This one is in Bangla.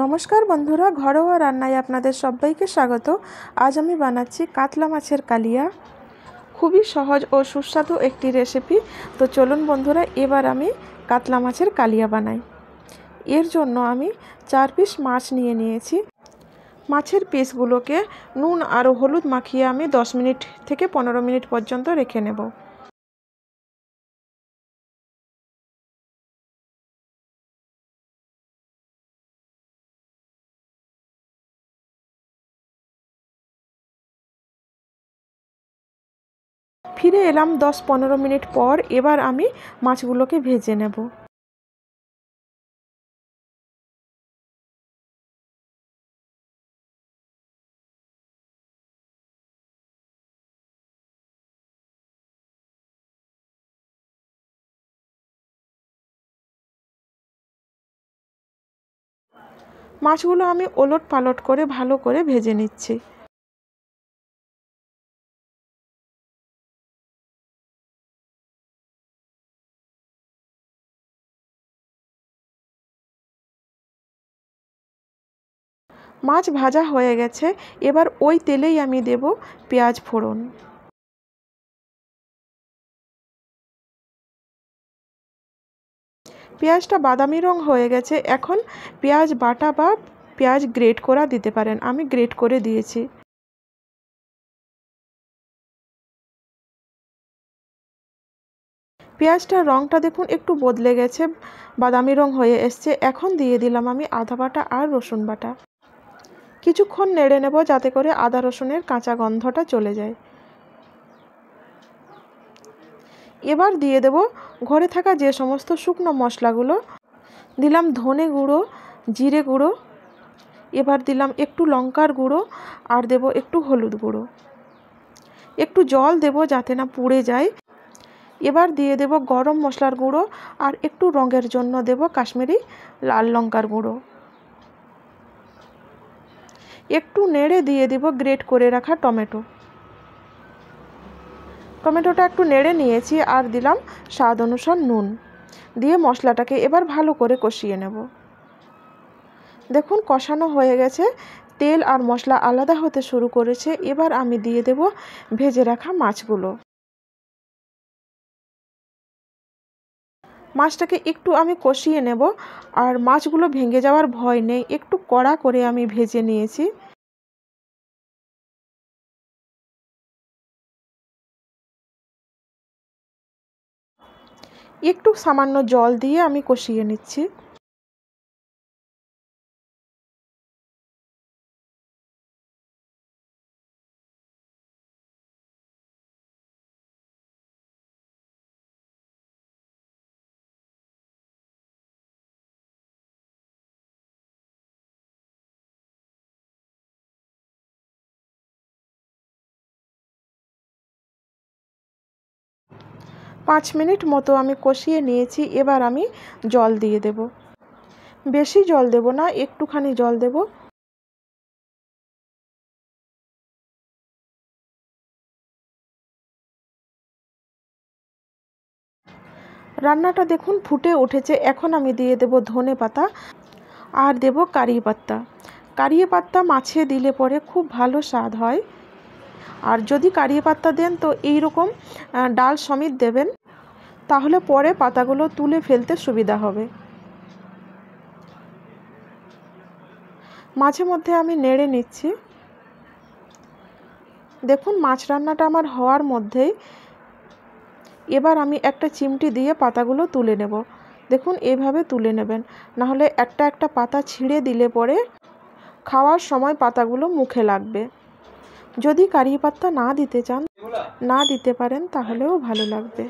নমস্কার বন্ধুরা, ঘরোয়া রান্নায় আপনাদের সবাইকে স্বাগত। আজ আমি বানাচ্ছি কাতলা মাছের কালিয়া। খুবই সহজ ও সুস্বাদু একটি রেসিপি। তো চলুন বন্ধুরা, এবার আমি কাতলা মাছের কালিয়া বানাই। এর জন্য আমি 4 পিস মাছ নিয়েছি। মাছের পিসগুলোকে নুন আর হলুদ মাখিয়ে আমি 10 মিনিট থেকে 15 মিনিট পর্যন্ত রেখে নেব। ফিরে এলাম 10-15 মিনিট পর। এবার আমি মাছগুলোকে ভেজে নেব। মাছগুলো আমি ওলট পালট করে ভালো করে ভেজে নিচ্ছি। মাছ ভাজা হয়ে গেছে। এবার ওই তেলেই আমি দেব পেঁয়াজ ফোড়ন। পেঁয়াজটা বাদামি রং হয়ে গেছে। এখন পেঁয়াজ বাটা বা পেঁয়াজ গ্রেট করা দিতে পারেন, আমি গ্রেট করে দিয়েছি। পেঁয়াজটার রংটা দেখুন একটু বদলে গেছে, বাদামি রং হয়ে এসছে। এখন দিয়ে দিলাম আমি আদা বাটা আর রসুন বাটা। কিছুক্ষণ নেড়ে নেব যাতে করে আদা রসুনের কাঁচা গন্ধটা চলে যায়। এবার দিয়ে দেব ঘরে থাকা যে সমস্ত শুকনো মশলাগুলো। দিলাম ধনে গুঁড়ো, জিরে গুঁড়ো, এবার দিলাম একটু লঙ্কার গুঁড়ো আর দেব একটু হলুদ গুঁড়ো। একটু জল দেব যাতে না পুড়ে যায়। এবার দিয়ে দেব গরম মশলার গুঁড়ো আর একটু রঙের জন্য দেব কাশ্মীরি লাল লঙ্কার গুঁড়ো। একটু নেড়ে দিয়ে দেব গ্রেট করে রাখা টমেটো। টমেটোটা একটু নেড়ে নিয়েছি আর দিলাম স্বাদ অনুসার নুন দিয়ে মশলাটাকে এবার ভালো করে কষিয়ে নেব। দেখুন কষানো হয়ে গেছে, তেল আর মশলা আলাদা হতে শুরু করেছে। এবার আমি দিয়ে দেব ভেজে রাখা মাছগুলো। মাছটাকে একটু আমি কষিয়ে নেব আর মাছগুলো ভেঙে যাওয়ার ভয় নেই, একটু কড়া করে আমি ভেজে নিয়েছি। একটু সামান্য জল দিয়ে আমি কষিয়ে নিচ্ছি। পাঁচ মিনিট মতো আমি কষিয়ে নিয়েছি। এবার আমি জল দিয়ে দেব। বেশি জল দেব না, একটুখানি জল দেব। রান্নাটা দেখুন ফুটে উঠেছে। এখন আমি দিয়ে দেব ধনে পাতা আর দেব কারি পাতা। কারি পাতা মাছে দিলে পরে খুব ভালো স্বাদ হয়। আর যদি কারি পাতা দেন তো এই রকম ডাল সমেত দেবেন, তাহলে পরে পাতাগুলো তুলে ফেলতে সুবিধা হবে। মাঝে মধ্যে আমি নেড়ে নিচ্ছি। দেখুন মাছ রান্নাটা আমার হওয়ার মধ্যেই। এবার আমি একটা চিমটি দিয়ে পাতাগুলো তুলে নেব। দেখুন এভাবে তুলে নেবেন, নাহলে একটা একটা পাতা ছিঁড়ে দিলে পরে খাওয়ার সময় পাতাগুলো মুখে লাগবে। যদি কারি পাতা না দিতে চান, না দিতে পারেন, তাহলেও ভালো লাগবে।